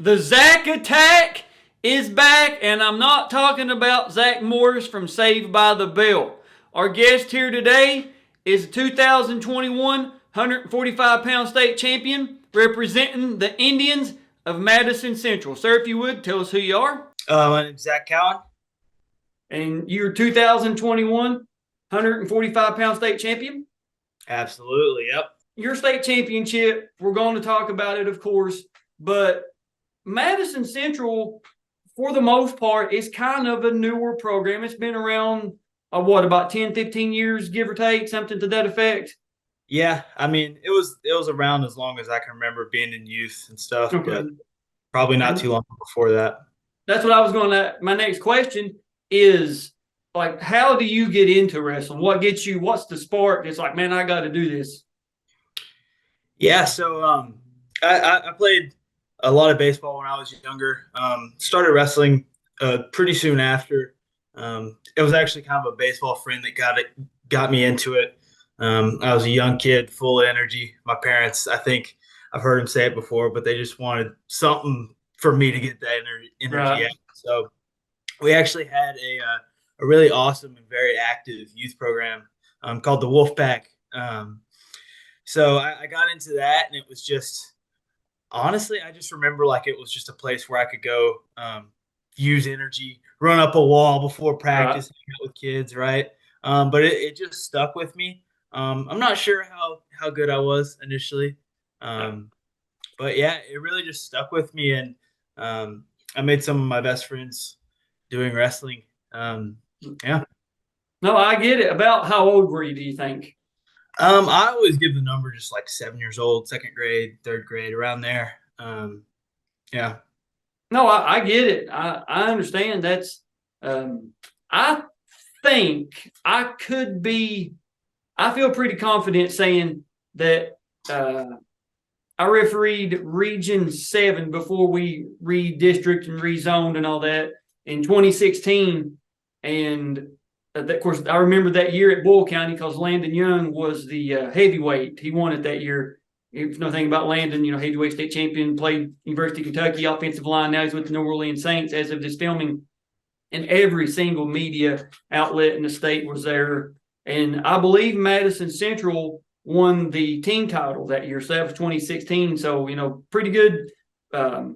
The Zac attack is back, and I'm not talking about Zach Morris from Saved by the Bell. Our guest here today is a 2021 145-pound state champion representing the Indians of Madison Central. Sir, if you would, tell us who you are. My name's Zac Cowan. And you're 2021 145-pound state champion? Absolutely, yep. Your state championship, we're going to talk about it, of course, but Madison Central, for the most part, is kind of a newer program. It's been around, about 10, 15 years, give or take, something to that effect? Yeah, I mean, it was around as long as I can remember being in youth and stuff, Okay. but probably not too long before that. That's what I was going to. My next question is, like, how do you get into wrestling? What gets you? What's the spark? It's like, man, I got to do this. Yeah, so I played a lot of baseball when I was younger. Started wrestling pretty soon after. It was actually kind of a baseball friend that got me into it. I was a young kid, full of energy. My parents, I think I've heard them say it before, but they just wanted something for me to get that energy Right. out. So we actually had a really awesome and very active youth program called the Wolfpack. So I got into that, and it was just honestly, I just remember like it was just a place where I could go use energy, run up a wall before Right. practice, hang out with kids, right? But it just stuck with me. I'm not sure how good I was initially, um, but yeah, it really just stuck with me, and I made some of my best friends doing wrestling. Yeah. No, I get it. About how old were you, do you think? I always give the number just like 7 years old, second grade, third grade, around there. Yeah. No, I get it. I understand. I think I could be, I feel pretty confident saying that I refereed Region 7 before we redistricted and rezoned and all that in 2016. And of course, I remember that year at Boyle County because Landon Young was the heavyweight. He won it that year. If you know anything about Landon, heavyweight state champion, played University of Kentucky offensive line. Now he's with the New Orleans Saints as of this filming. And every single media outlet in the state was there. And I believe Madison Central won the team title that year. So that was 2016. So, pretty good. I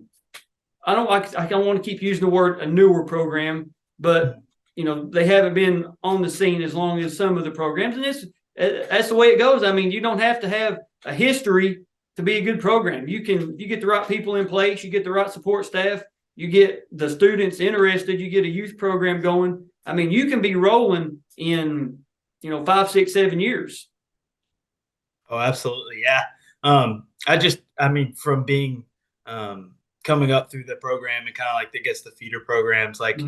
don't want to keep using the word a newer program, but they haven't been on the scene as long as some of the programs, and that's the way it goes. I mean, you don't have to have a history to be a good program. You get the right people in place, you get the right support staff, you get the students interested, you get a youth program going. I mean, you can be rolling in 5, 6, 7 years. Oh, absolutely. Yeah. I mean, from being coming up through the program and kind of like, I guess, the feeder programs, like,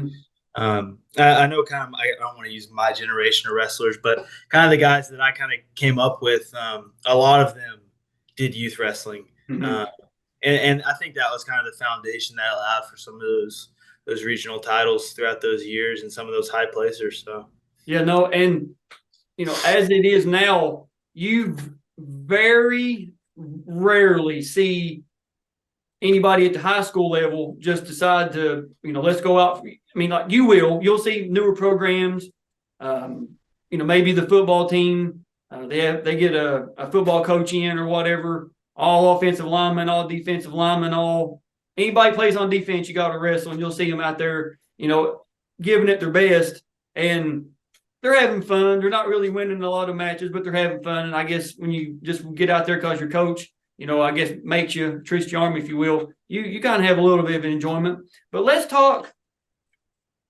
I know kind of, I don't want to use my generation of wrestlers, but kind of the guys that I kind of came up with, a lot of them did youth wrestling. Mm-hmm. And I think that was kind of the foundation that allowed for some of those regional titles throughout those years and some of those high placers. So, yeah, no. And, as it is now, you very rarely see anybody at the high school level just decide to, let's go out. I mean, like you'll see newer programs. Maybe the football team, they get a football coach in or whatever, all offensive linemen, all defensive linemen, all anybody plays on defense, you got to wrestle, and you'll see them out there, giving it their best, and they're having fun. They're not really winning a lot of matches, but they're having fun. And I guess when you just get out there because your coach, I guess makes you, twist your arm, if you will, you kind of have a little bit of enjoyment. But let's talk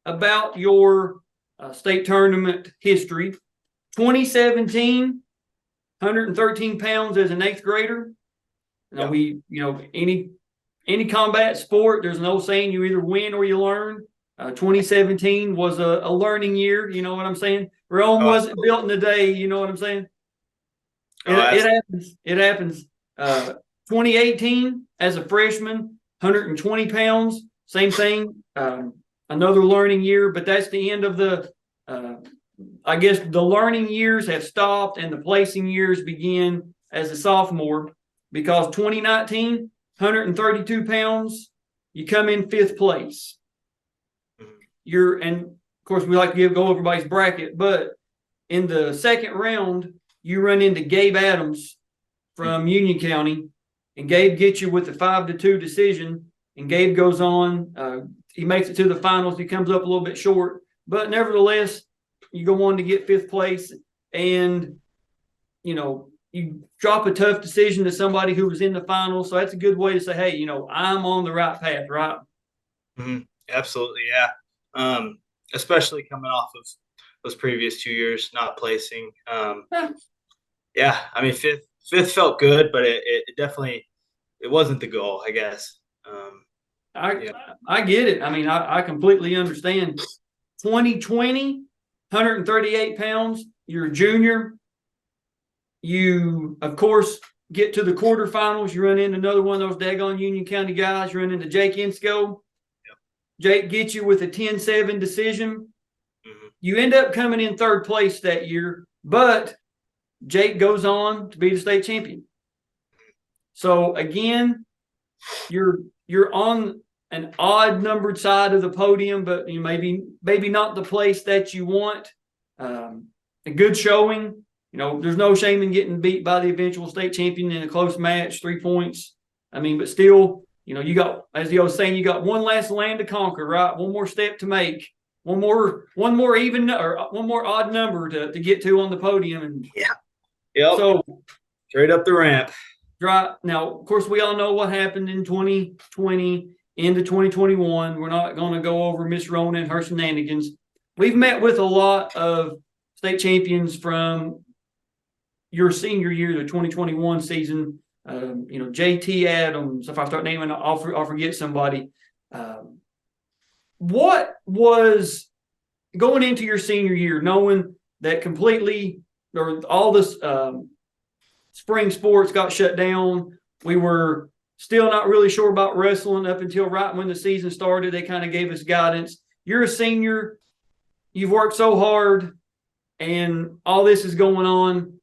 about your state tournament history. 2017, 113 pounds as an eighth grader. yeah. Any combat sport, there's an old saying, you either win or you learn. 2017 was a learning year. You know what I'm saying? Rome wasn't built in a day. You know what I'm saying? It happens. It happens. 2018 as a freshman, 120 pounds, same thing. Another learning year, but that's the end of I guess the learning years have stopped and the placing years begin as a sophomore, because 2019, 132 pounds, you come in 5th place. And of course, we like to go everybody's bracket, but in the second round, you run into Gabe Adams from Union County, and Gabe gets you with a 5-2 decision. And Gabe goes on. He makes it to the finals. He comes up a little bit short, but nevertheless, you go on to get 5th place, and you drop a tough decision to somebody who was in the finals. So that's a good way to say, hey, I'm on the right path, right? Mm-hmm. Absolutely, yeah. Especially coming off of those previous 2 years not placing. Yeah, I mean, fifth felt good, but it definitely wasn't the goal, I guess. I get it. I mean, I completely understand. 2020, 138 pounds. You're a junior. You, of course, get to the quarterfinals. You run into another one of those daggone Union County guys. You run into Jake Insco. Yep. Jake gets you with a 10-7 decision. Mm-hmm. You end up coming in 3rd place that year, but Jake goes on to be the state champion. So again, you're on an odd numbered side of the podium, but maybe not the place that you want. A good showing. There's no shame in getting beat by the eventual state champion in a close match, 3 points. I mean, but still, you got, as the old saying, you got one last land to conquer, right? One more step to make, one more even or one more odd number to get to on the podium. And yeah, yep. So straight up the ramp. Right. Now, of course, we all know what happened in 2020 into 2021. We're not going to go over Miss Rona and her shenanigans. We've met with a lot of state champions from your senior year, the 2021 season. JT Adams. If I start naming, I'll forget somebody. What was going into your senior year, knowing that completely or all this spring sports got shut down? We were still not really sure about wrestling up until right when the season started. They kind of gave us guidance. You're a senior. You've worked so hard, and all this is going on.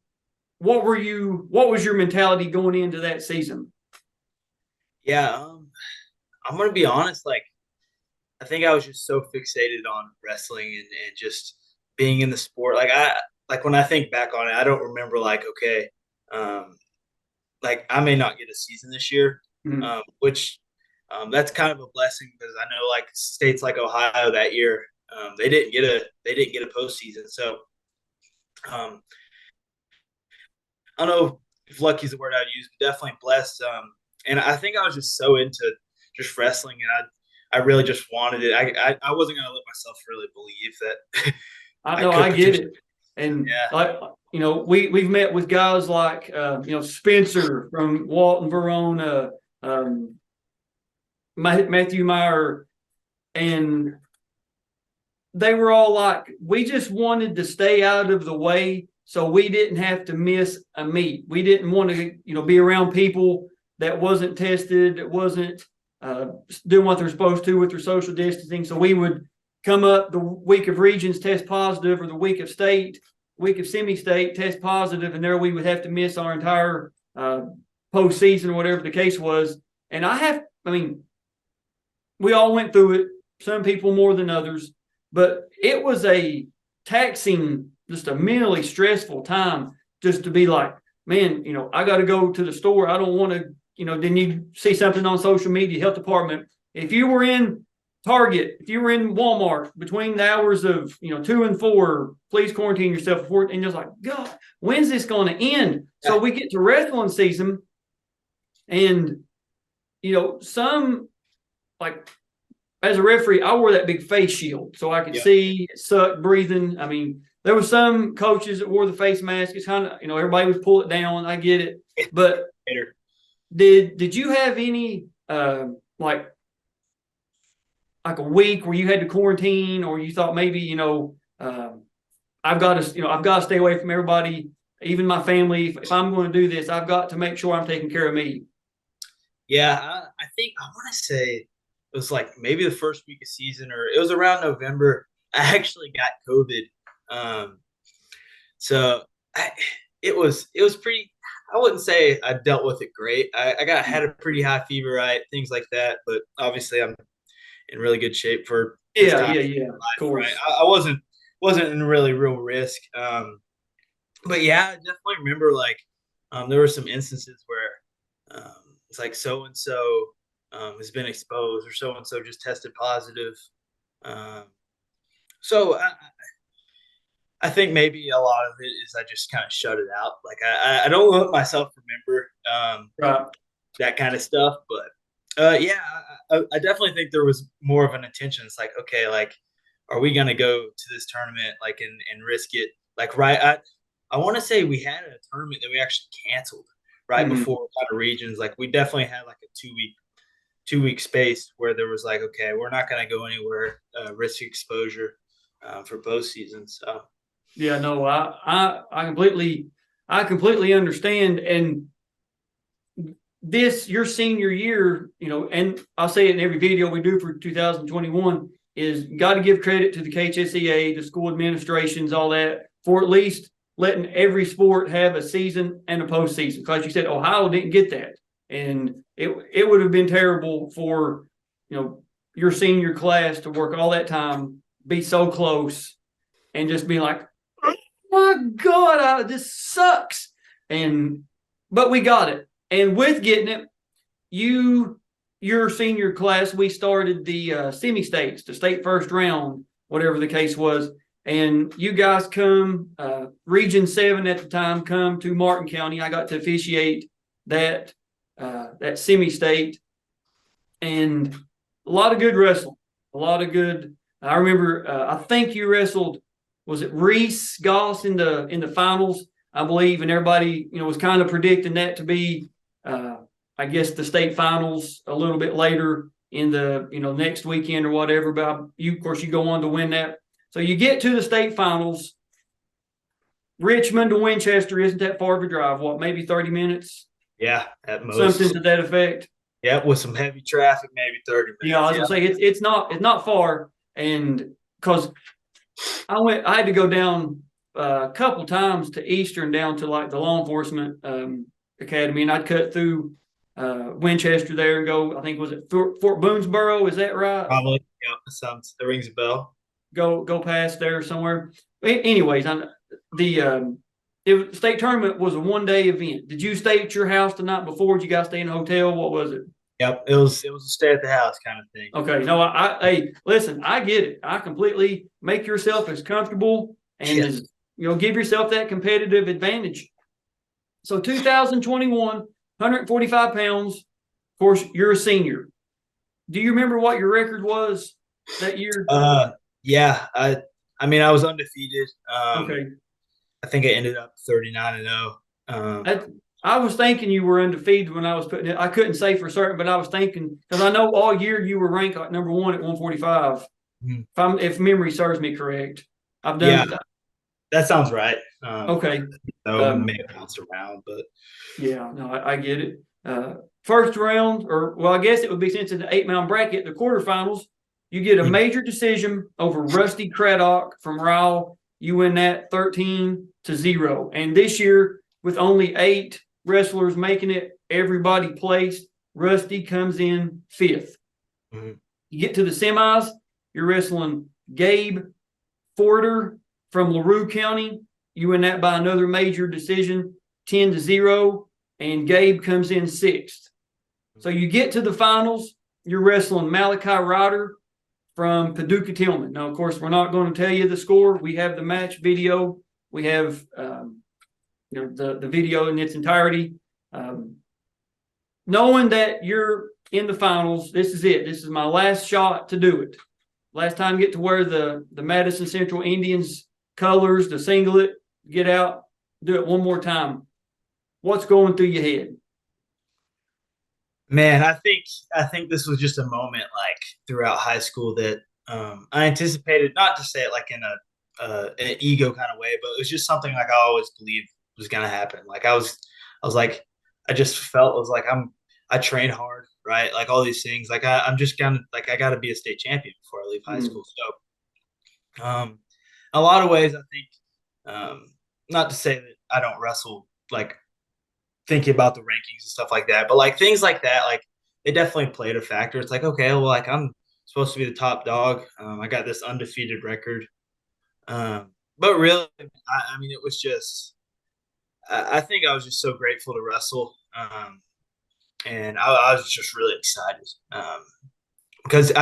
What was your mentality going into that season? Yeah, I'm going to be honest. Like, I think I was just so fixated on wrestling and just being in the sport. Like when I think back on it, I don't remember okay, like I may not get a season this year, mm-hmm. Which that's kind of a blessing because I know like states like Ohio that year, they didn't get a postseason. So I don't know if lucky is the word I'd use, but definitely blessed. And I think I was just so into just wrestling, and I really just wanted it. I wasn't going to let myself really believe that. I know, I get it. And we've met with guys like Spencer from Walton, Verona, Matthew Meyer, and they were all like, we just wanted to stay out of the way so we didn't have to miss a meet. We didn't want to be around people that wasn't tested, that wasn't doing what they're supposed to with their social distancing. So we would come up the week of regions, test positive, or the week of semi-state, test positive, and there we would have to miss our entire postseason or whatever the case was. And we all went through it, some people more than others, but it was a taxing, just a mentally stressful time just to be like, man, I got to go to the store. I don't want to, then you see something on social media, health department. If you were in Target, if you were in Walmart between the hours of 2 and 4, please quarantine yourself before. And you're like, God, when's this going to end? So we get to wrestling season, and some, like, as a referee, I wore that big face shield so I could see, suck, breathing. I mean, there were some coaches that wore the face mask. It's kind of, everybody would pull it down. I get it, but did you have any like a week where you had to quarantine, or you thought maybe I've got to stay away from everybody, even my family. If I'm going to do this, I've got to make sure I'm taking care of me. Yeah, I think I want to say it was like maybe the first week of season, or it was around November. I actually got COVID, so it was pretty. I wouldn't say I dealt with it great. I had a pretty high fever, right? Things like that. But obviously, I'm in really good shape for this Yeah, time yeah, of yeah. Of life, right? course. I wasn't in really real risk. But yeah, I definitely remember like there were some instances where it's like so and so has been exposed or so and so just tested positive. Um, so I think maybe a lot of it is I just kind of shut it out. Like I don't let myself remember Right. that kind of stuff. But yeah, I definitely think there was more of an intention. It's like, okay, like, are we gonna go to this tournament like and risk it? Like, right? I want to say we had a tournament that we actually canceled right Mhm. before we got regions. Like, we definitely had like a 2 week space where there was like, okay, we're not gonna go anywhere, risk exposure for both seasons. So Yeah, no, I completely understand. And this your senior year, and I'll say it in every video we do for 2021 is got to give credit to the KHSAA, the school administrations, all that for at least letting every sport have a season and a postseason. Because you said Ohio didn't get that, and it would have been terrible for your senior class to work all that time, be so close, and just be like, oh my God, this sucks. And but we got it. And with getting it, your senior class, we started the semi-states, the state first round, whatever the case was. And you guys come, Region 7 at the time, come to Martin County. I got to officiate that semi-state, and a lot of good wrestling, a lot of good. I remember, I think you wrestled, was it Reese Goss in the finals, I believe, and everybody was kind of predicting that to be, uh, I guess, the state finals a little bit later in the next weekend or whatever. But you, of course, you go on to win that. So you get to the state finals. Richmond to Winchester isn't that far of a drive. What, maybe 30 minutes, yeah, at something most, to that effect. yeah, with some heavy traffic, maybe 30 Yeah, I minutes. was gonna Yeah, say it's not far, and because I had to go down a couple times to Eastern down to like the law enforcement academy, and I'd cut through Winchester there and go. I think was it Fort Boonesboro? Is that right? probably. Yeah, that rings a bell. Go past there somewhere. Anyways, the state tournament was a 1 day event. Did you stay at your house the night before? Did you guys stay in a hotel? What was it? Yep, it was a stay at the house kind of thing. Okay, no, hey, listen, I get it. I completely make yourself as comfortable and Yeah. as give yourself that competitive advantage. So 2021, 145 pounds. Of course, you're a senior. Do you remember what your record was that year? Uh, yeah. I mean, I was undefeated. Okay, I think I ended up 39-0. that, I was thinking you were undefeated when I was putting it. I couldn't say for certain, but I was thinking because I know all year you were ranked like number one at 145. Mhm. If memory serves me correct, I've Yeah, done. that sounds right. Okay. So Um, may have bounced around, but Yeah, no, I get it. First round, or well, I guess it would be since it's an 8 man bracket, the quarterfinals, you get a major decision over Rusty Craddock from Ryle. You win that 13-0. And this year, with only 8 wrestlers making it, everybody placed. Rusty comes in fifth. Mhm. You get to the semis, you're wrestling Gabe Forder from LaRue County. You win that by another major decision, 10-0, and Gabe comes in sixth. So you get to the finals, you're wrestling Malachi Ryder from Paducah Tillman. Now, of course, we're not going to tell you the score. We have the match video. We have the video in its entirety. Knowing that you're in the finals, this is it. This is my last shot to do it. Last time get to wear the Madison Central Indians colors, the singlet, get out, do it one more time. What's going through your head? Man, I think this was just a moment like throughout high school that I anticipated. Not to say it like in an ego kind of way, but it was just something like I always believed was gonna happen. Like I was like, I just felt it was like I train hard, right? Like all these things. Like I'm just gonna like I got to be a state champion before I leave high Hmm. school. So a lot of ways I think, not to say that I don't wrestle like thinking about the rankings and stuff like that. But like things like that, like they definitely played a factor. It's like, okay, well, like I'm supposed to be the top dog. I got this undefeated record. But really, I mean, it was just, I think I was just so grateful to wrestle. And I was just really excited. Because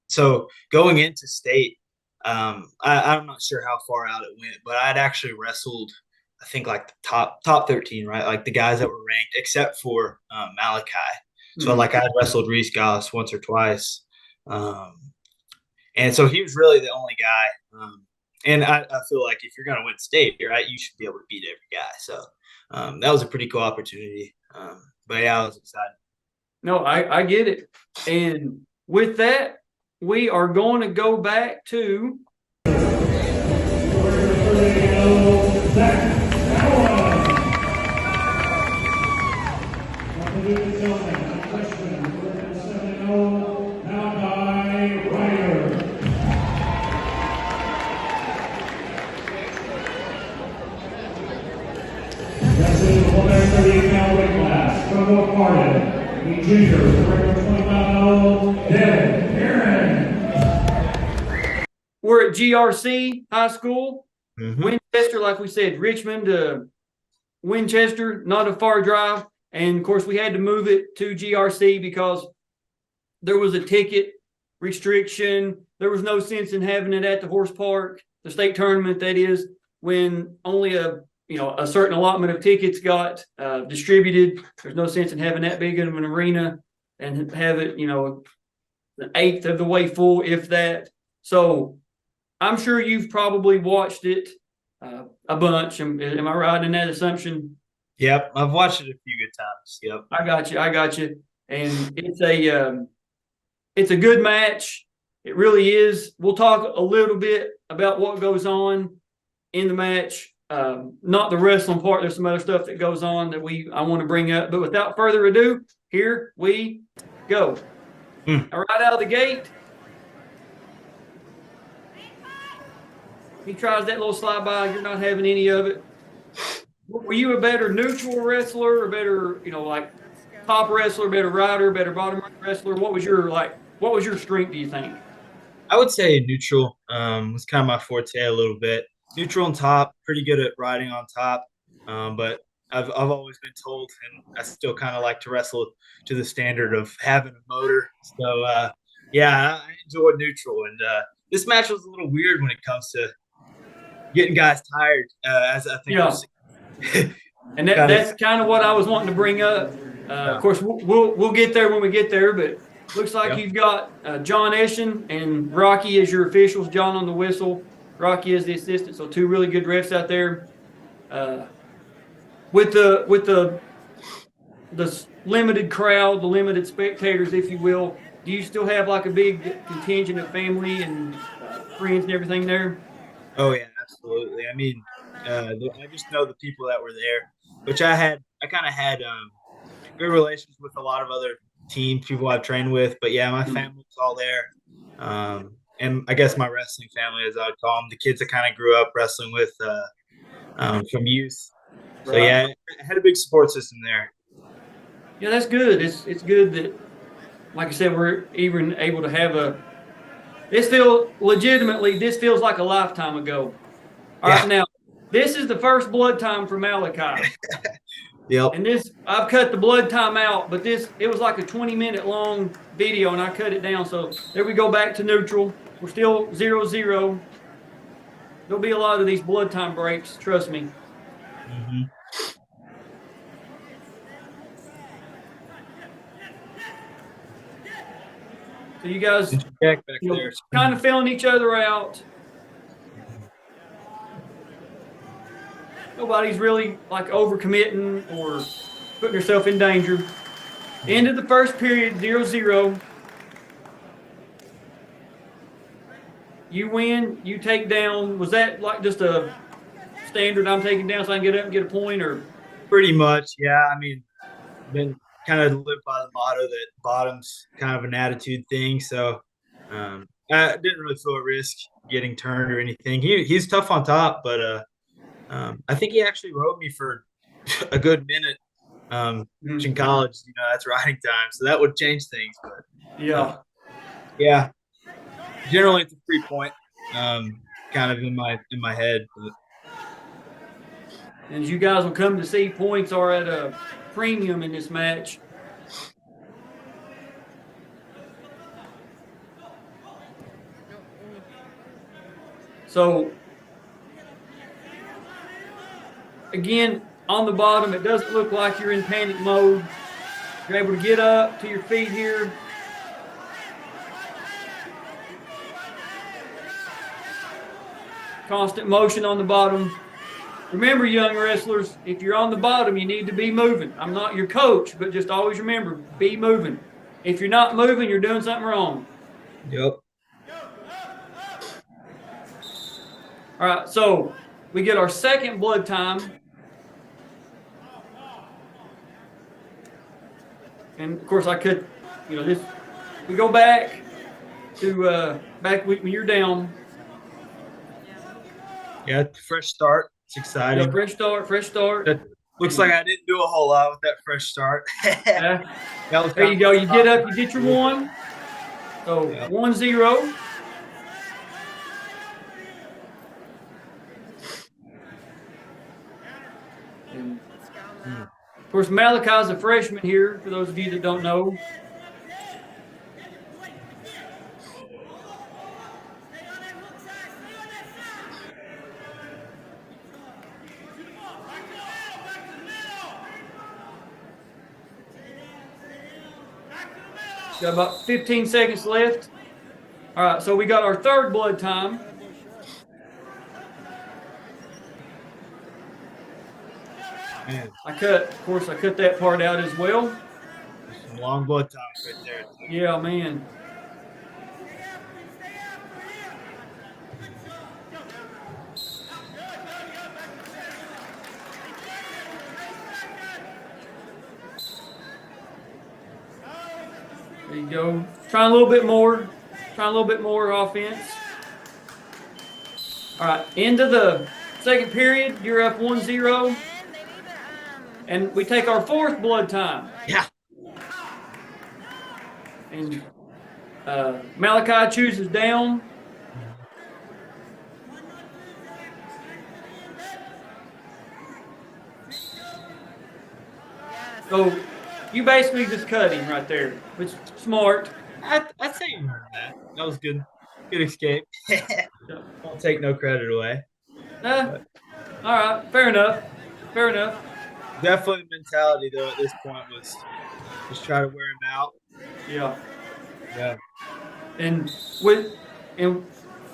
so going into state, I'm not sure how far out it went, but I'd actually wrestled, I think like the top 13, right? Like the guys that were ranked, except for Malachi. So like I wrestled Reese Goss once or twice, and so he was really the only guy. And I feel like if you're gonna win state, right, you should be able to beat every guy. So that was a pretty cool opportunity. But yeah, I was excited. No, I get it. And with that, we are going to go back to Zac Cowan. We're at GRC High School, Winchester, like we said, Richmond to Winchester, not a far drive. And of course, we had to move it to GRC because there was a ticket restriction. There was no sense in having it at the horse park, the state tournament, that is, when only a certain allotment of tickets got distributed. There's no sense in having that big of an arena and have it, an eighth of the way full, if that. So I'm sure you've probably watched it a bunch. Am I right in that assumption? Yep, I've watched it a few good times. Yep, I got you. And it's a good match. It really is. We'll talk a little bit about what goes on in the match. Not the wrestling part. There's some other stuff that goes on that I want to bring up. But without further ado, here we go. All right, out of the gate, he tries that little slide by. You're not having any of it. Were you a better neutral wrestler, or better, like top wrestler, better rider, better bottom wrestler? What was your strength, do you think? I would say neutral was kind of my forte a little bit. Neutral and top, pretty good at riding on top. But I've always been told, and I still kind of like to wrestle to the standard of having a motor. So yeah, I enjoyed neutral, and this match was a little weird when it comes to getting guys tired. As I think, and that's kind of what I was wanting to bring up. Of course, we'll get there when we get there, but looks like you've got John Eschen and Rocky as your officials. John on the whistle, Rocky as the assistant. So two really good refs out there. With the limited crowd, the limited spectators, if you will, do you still have like a big contingent of family and friends and everything there? Oh yeah, absolutely. I mean, I just know the people that were there, which I kind of had good relations with a lot of other teams, people I've trained with. But yeah, my family was all there, and I guess my wrestling family, as I would call them, the kids I kind of grew up wrestling with from youth. So yeah, I had a big support system there. Yeah, that's good. It's good that, like I said, we're even able to have this feels like a lifetime ago. All right, now this is the first blood time for Malachi. Yep. And I've cut the blood time out, but it was like a 20-minute long video, and I cut it down. So there we go back to neutral. We're still 0-0. There'll be a lot of these blood time breaks, trust me. So you guys kind of feeling each other out. Nobody's really like overcommitting or putting yourself in danger. End of the first period, 0-0. You win, you take down. Was that like just a standard, I'm taking down so I can get up and get a point, or? Pretty much, yeah. I mean, been kind of live by the motto that bottom's kind of an attitude thing. So I didn't really feel at risk getting turned or anything. He's tough on top, but I think he actually rode me for a good minute Which in college, that's riding time, so that would change things. But Yeah. yeah, generally it's a 3-point, kind of in my head. But And as you guys will come to see, points are at a premium in this match. So, again, on the bottom, it doesn't look like you're in panic mode. You're able to get up to your feet here. Constant motion on the bottom. Remember, young wrestlers, if you're on the bottom, you need to be moving. I'm not your coach, but just always remember, be moving. If you're not moving, you're doing something wrong. Yep. All right, so we get our second blood time. And of course, I could, this. We go back to back when you're down. Yeah, fresh start. It's exciting. Yeah, fresh start. That looks like I didn't do a whole lot with that fresh start. Yeah. There you go. You get up, you get your one. So 1-0. And of course, Malachi's a freshman here, for those of you that don't know. Got about 15 seconds left. All right, so we got our third blood time. Man. I cut that part out as well. Some long blood times right there. Yeah, man. There you go. Trying a little bit more. Trying a little bit more offense. All right, into the second period. You're up 1-0. And we take our fourth blood time. Yeah. And Malachi chooses down. So you basically just cut him right there, which is smart. I'd say you earned that. That was good. Good escape. Won't take no credit away. All right, fair enough. Fair enough. Definitely the mentality though at this point was just try to wear him out. Yeah. Yeah. And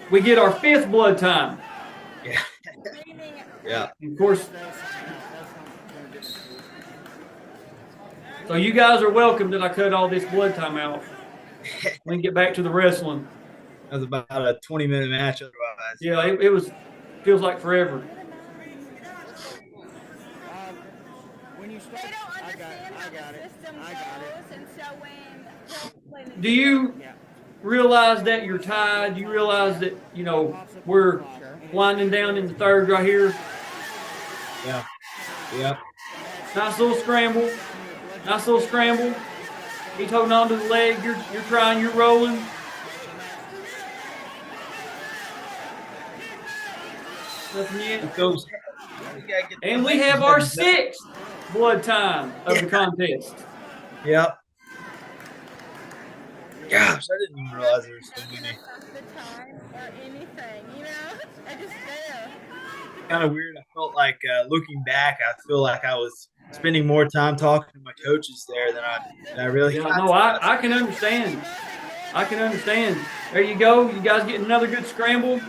we get our fifth blood time. Yeah. Yeah. Of course. So you guys are welcome that I cut all this blood time out. We can get back to the wrestling. That was about a 20-minute match otherwise. Yeah, it was. Feels like forever. When you start, I got it. Do you realize that you're tied? Do you realize that, we're winding down in the third right here? Yeah. Yeah. Nice little scramble. Nice little scramble. He's holding on to the leg. You're trying. You're rolling. Nothing yet. And we have our sixth blood time of the contest. Yep. Gosh, I didn't even realize there was so many. Kind of weird. I felt like looking back, I feel like I was spending more time talking to my coaches there than I really. Yeah, no, I can understand. I can understand. There you go. You guys get another good scramble.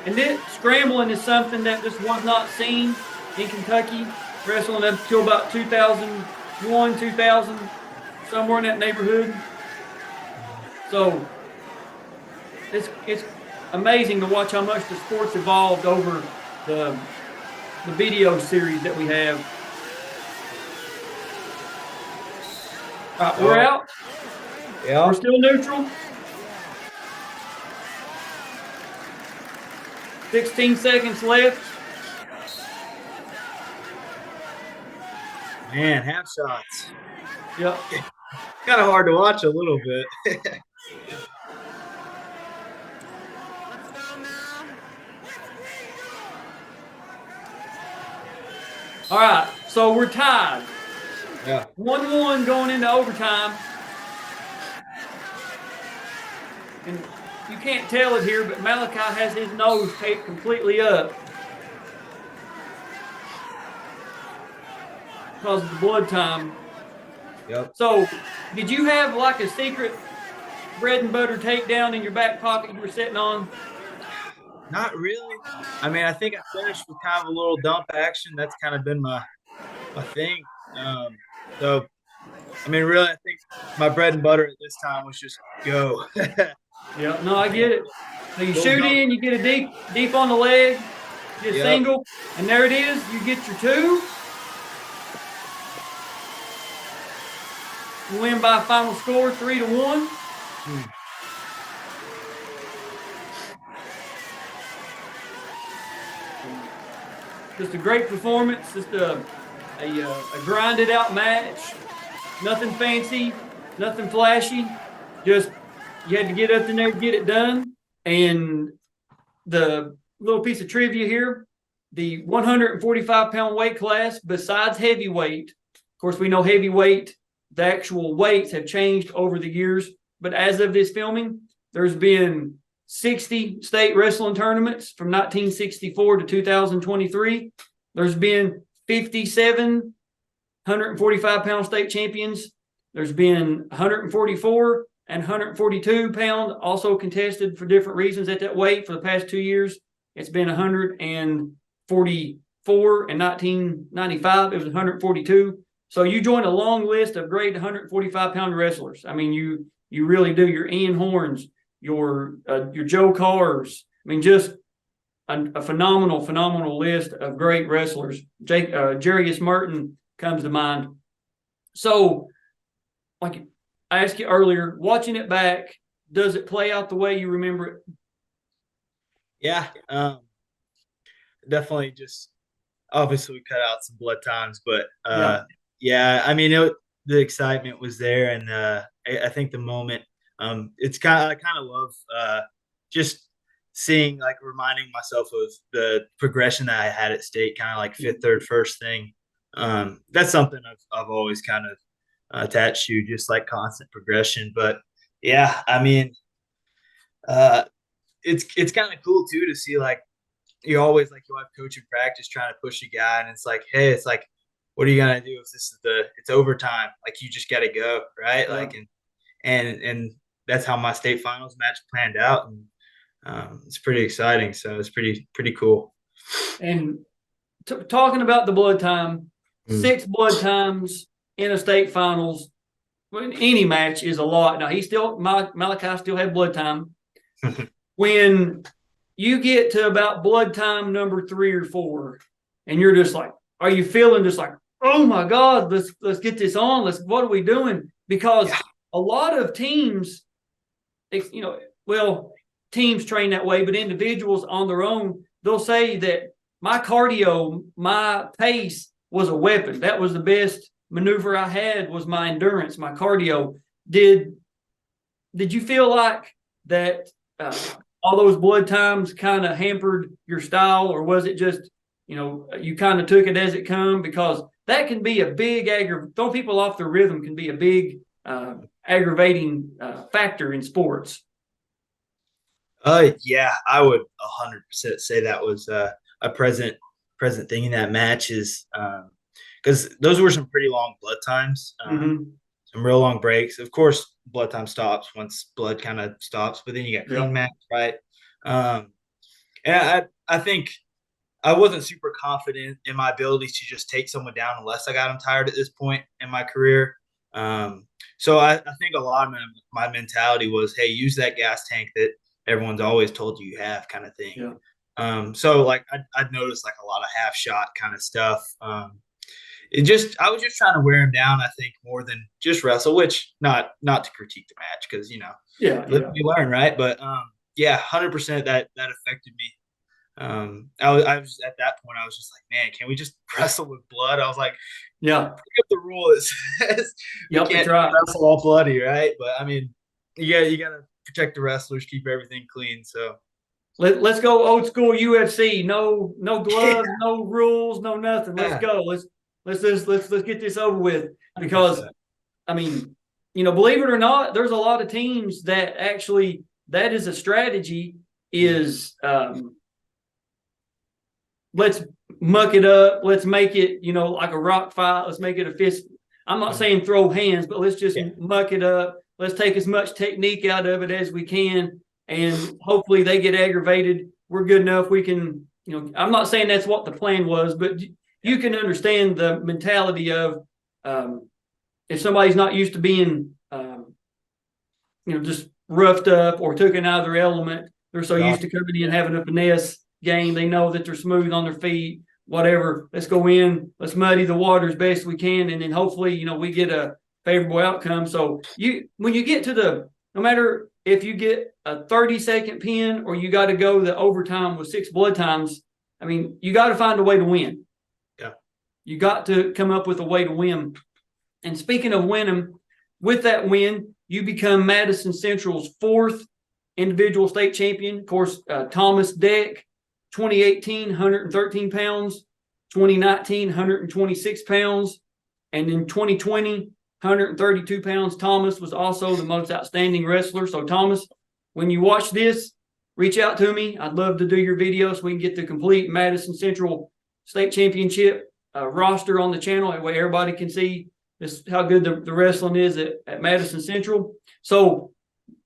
And this scrambling is something that just was not seen in Kentucky. Wrestling up until about 2001, 2000, somewhere in that neighborhood. So it's amazing to watch how much the sport's evolved over the video series that we have. All right, we're out. Yeah. We're still neutral. 16 seconds left. Man, half shots. Yep. Kind of hard to watch a little bit. Let's go now. All right, so we're tied. Yeah. 1-1 going into overtime. And you can't tell it here, but Malachi has his nose taped completely up because of the blood time. Yep. So, did you have like a secret bread and butter takedown in your back pocket you were sitting on? Not really. I mean, I think I finished with kind of a little dump action. That's kind of been my thing. So, I mean, really, I think my bread and butter at this time was just go. Yeah, no, I get it. So you Little shoot dump. in, you get a deep on the leg, get a Yep. single, and there it is. You get your 2. You win by final score 3-1. Just a great performance. Just a grinded out match. Nothing fancy, nothing flashy. Just you had to get up in there, get it done. And the little piece of trivia here: the 145-pound weight class, besides heavyweight, of course, we know heavyweight, the actual weights have changed over the years. But as of this filming, there's been 60 state wrestling tournaments from 1964 to 2023. There's been 57 145-pound state champions. There's been 144 and 142-pound also contested for different reasons at that weight for the past 2 years. It's been 144 in 1995. It was 142. So you join a long list of great 145-pound wrestlers. I mean, you really do. Your Ian Horns, your Joe Cars. I mean, just a phenomenal list of great wrestlers. Jarius Merton comes to mind. So, like I asked you earlier, watching it back, does it play out the way you remember it? Yeah. Definitely just obviously we cut out some blood times, but yeah, I mean the excitement was there, and I think the moment it's I kind of love just seeing, like, reminding myself of the progression that I had at state, kind of like fifth, third, first thing. That's something I've always kind of attached to, just like constant progression. But yeah, I mean, it's kind of cool too to see, like, you're always like, you have coach in practice trying to push a guy, and it's like, hey, it's like, what are you gonna do if this is it's overtime? Like, you just got to go, right? Yeah. Like, and that's how my state finals match planned out, and it's pretty exciting. So it's pretty cool. And talking about the blood time, 6 blood times in a state finals, in any match is a lot. Now Malachi still had blood time. When you get to about blood time number 3 or 4, and you're just like, are you feeling just like, oh my God, let's get this on. What are we doing? Because a lot of teams, teams train that way, but individuals on their own, they'll say that my cardio, my pace was a weapon. That was the best maneuver I had, was my endurance, my cardio. Did you feel like that all those blood times kind of hampered your style, or was it just, you kind of took it as it come? Because that can be a big throwing people off their rhythm can be a big aggravating factor in sports. Yeah, I would 100% say that was a present thing in that match, is because those were some pretty long blood times, some real long breaks. Of course, blood time stops once blood kind of stops, but then you got clean match, right? And I think I wasn't super confident in my ability to just take someone down unless I got them tired at this point in my career. So I think a lot of my mentality was, hey, use that gas tank that everyone's always told you have, kind of thing. Yeah. So like I'd noticed like a lot of half shot kind of stuff. I was just trying to wear him down, I think, more than just wrestle, which not to critique the match, because live and you learn, right? But 100% that affected me. I was at that point, I was just like, man, can we just wrestle with blood? I was like, Yeah. pick up the rule that says we Yep. That's can't right. wrestle all bloody, right? But I mean, you gotta protect the wrestlers, keep everything clean. So Let's go old school UFC. No gloves, no rules, no nothing. Let's yeah, go. Let's get this over with. Because 100%. I mean, believe it or not, there's a lot of teams that actually that is a strategy. Is let's muck it up. Let's make it like a rock fight. Let's make it a fist. I'm not saying throw hands, but let's just muck it up. Let's take as much technique out of it as we can, and hopefully they get aggravated. We're good enough. We can, I'm not saying that's what the plan was, but you can understand the mentality of if somebody's not used to being, just roughed up or taken out of their element. They're so used to coming in having a finesse game. They know that they're smooth on their feet. Whatever. Let's go in. Let's muddy the water as best we can, and then hopefully, we get a favorable outcome. So when you get to no matter if you get a 30-second pin or you got to go the overtime with 6 blood times, I mean, you got to find a way to win. Yeah. You got to come up with a way to win. And speaking of winning, with that win, you become Madison Central's 4th individual state champion. Of course, Thomas Deck, 2018, 113 pounds, 2019, 126 pounds, and in 2020, 132 pounds. Thomas was also the most outstanding wrestler. So, Thomas, when you watch this, reach out to me. I'd love to do your video so we can get the complete Madison Central State Championship roster on the channel. That way everybody can see just how good the wrestling is at Madison Central. So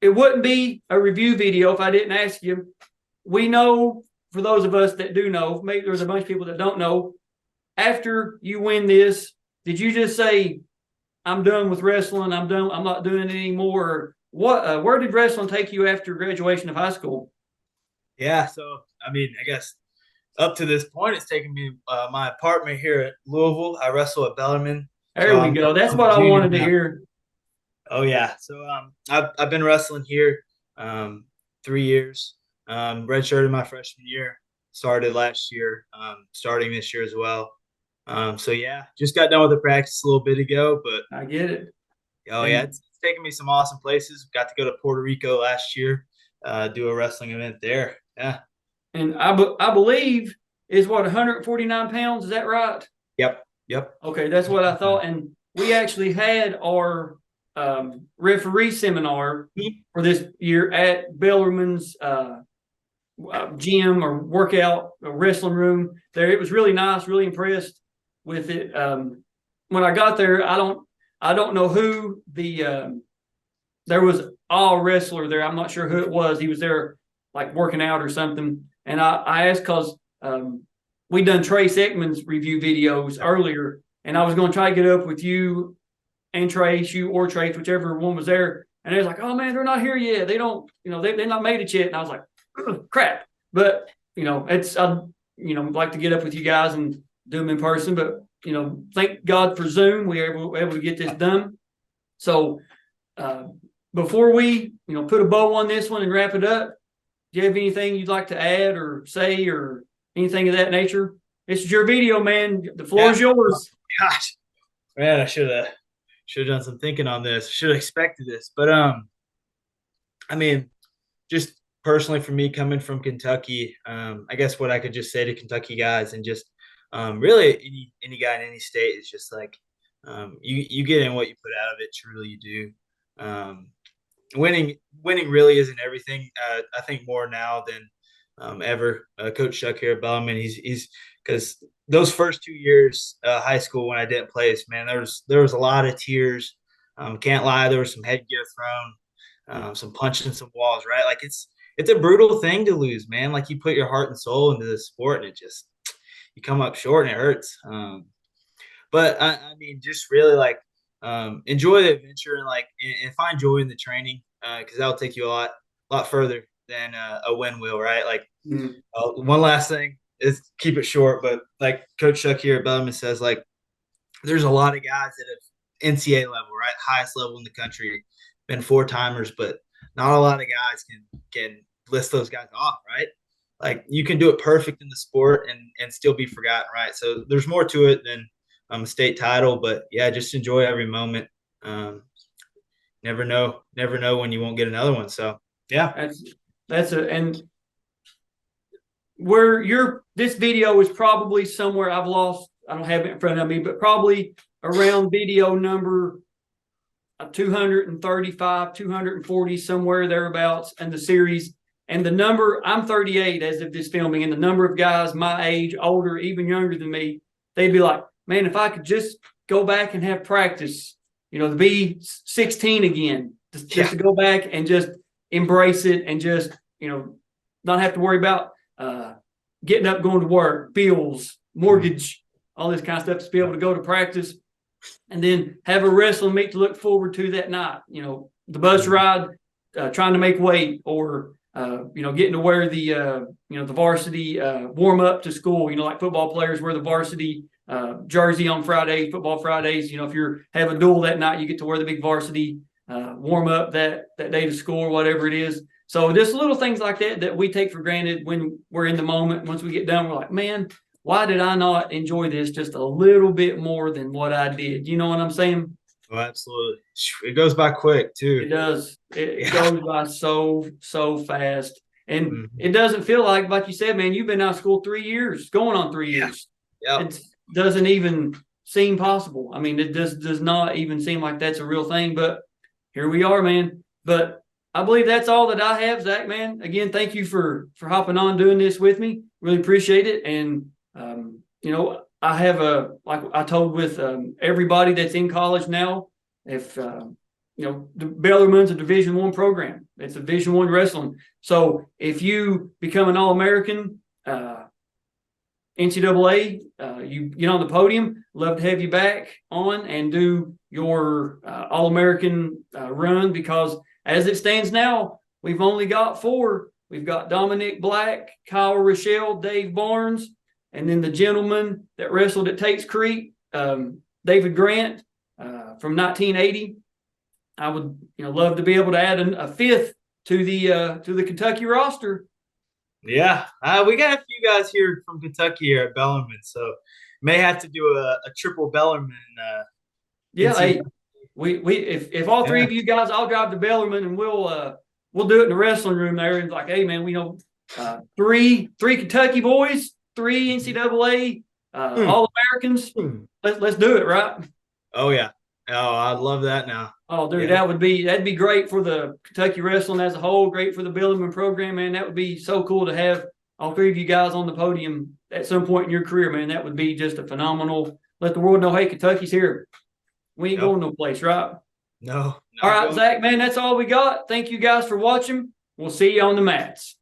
it wouldn't be a review video if I didn't ask you. We know, for those of us that do know, maybe there's a bunch of people that don't know, after you win this, did you just say, I'm done with wrestling, I'm done, I'm not doing it anymore? What? Where did wrestling take you after graduation of high school? Yeah, so I mean, I guess up to this point, it's taken me my apartment here at Louisville. I wrestle at Bellarmine. There we go. That's what I wanted to hear. Oh yeah, so I've been wrestling here 3 years. Redshirted my freshman year, started last year, starting this year as well. So yeah, just got done with the practice a little bit ago, but I get it. Oh yeah, it's taken me some awesome places. Got to go to Puerto Rico last year, do a wrestling event there. Yeah. And I believe is what 149 pounds. Is that right? Yep. Yep. Okay, that's what I thought. And we actually had our referee seminar for this year at Bellarmine's gym or workout or wrestling room there. It was really nice. Really impressed with it. When I got there, I don't know who there was a wrestler there. I'm not sure who it was. He was there like working out or something. And I asked because we done Trace Ekman's review videos earlier, and I was going to try to get up with you and Trace, you or Trace, whichever one was there. And they was like, oh man, they're not here yet. They don't, they're not made it yet. And I was like, crap. But, it's, I'd, like to get up with you guys and do them in person. But, thank God for Zoom. We were able to get this done. So before we, put a bow on this one and wrap it up, do you have anything you'd like to add or say or anything of that nature? This is your video, man. The floor is yours. Gosh, man, I should have done some thinking on this. Should have expected this, but I mean, just personally for me, coming from Kentucky, I guess what I could just say to Kentucky guys and just really any guy in any state is just like you get in what you put out of it. Truly, you do. Winning really isn't everything. I think more now than ever. Coach Chuck here at Bellman, he's because those first 2 years high school when I didn't play, man, there was a lot of tears. Can't lie, there was some headgear thrown, some punching some walls, right? Like it's a brutal thing to lose, man. Like you put your heart and soul into the sport, and it just you come up short and it hurts. But I mean, just really like enjoy the adventure and find joy in the training because that'll take you a lot further than a win will, right? Like one last thing is keep it short, but like Coach Chuck here at Bellarmine says, like there's a lot of guys that have NCAA level, right, highest level in the country, been 4-timers, but not a lot of guys can list those guys off, right? like you can do it perfect in the sport and still be forgotten, right? So there's more to it than a state title, but yeah, just enjoy every moment. Um, never know when you won't get another one. So yeah. And where this video is probably somewhere I don't have it in front of me, but probably around video number 235, 240, somewhere thereabouts in the series. And the number, I'm 38 as of this filming, and the number of guys my age, older, even younger than me, they'd be like, man, if I could just go back and have practice, to be 16 again, just to go back and just embrace it and just, not have to worry about getting up, going to work, bills, mortgage, all this kind of stuff, to be able to go to practice and then have a wrestling meet to look forward to that night. The bus ride, trying to make weight, or getting to wear the the varsity warm up to school. Like football players wear the varsity jersey on Fridays, football Fridays. If you're having dual that night, you get to wear the big varsity warm up that day to school or whatever it is. So just little things like that we take for granted when we're in the moment. Once we get done, we're like, man, why did I not enjoy this just a little bit more than what I did? You know what I'm saying? Oh, absolutely. It goes by quick too. It does. It goes by so fast. And it doesn't feel like you said, man, you've been out of school 3 years, going on 3 years. Yeah. It doesn't even seem possible. I mean, it just does not even seem like that's a real thing. But here we are, man. But I believe that's all that I have, Zach, man. Again, thank you for hopping on, doing this with me. Really appreciate it. And, I have like I told with everybody that's in college now, if, the Bellarmine's a Division I program. It's a Division I wrestling. So if you become an All-American, NCAA, you get on the podium, love to have you back on and do your All-American run, because as it stands now, we've only got 4. We've got Dominic Black, Kyle Rochelle, Dave Barnes, and then the gentleman that wrestled at Tate's Creek, David Grant, from 1980. I would love to be able to add a 5th to the Kentucky roster. Yeah, we got a few guys here from Kentucky here at Bellarmine, so may have to do a triple Bellarmine. Hey, if all 3 of you guys, I'll drive to Bellarmine and we'll do it in the wrestling room there. And like, hey man, we know 3 Kentucky boys, 3 NCAA All-Americans. Let's do it, right? Oh yeah. Oh, I love that now. Oh, dude, that'd be great for the Kentucky wrestling as a whole. Great for the Bellarmine program, man. That would be so cool to have all 3 of you guys on the podium at some point in your career, man. That would be just a phenomenal. Let the world know, hey, Kentucky's here. We ain't going no place, right? No. All right, Zach, man, that's all we got. Thank you guys for watching. We'll see you on the mats.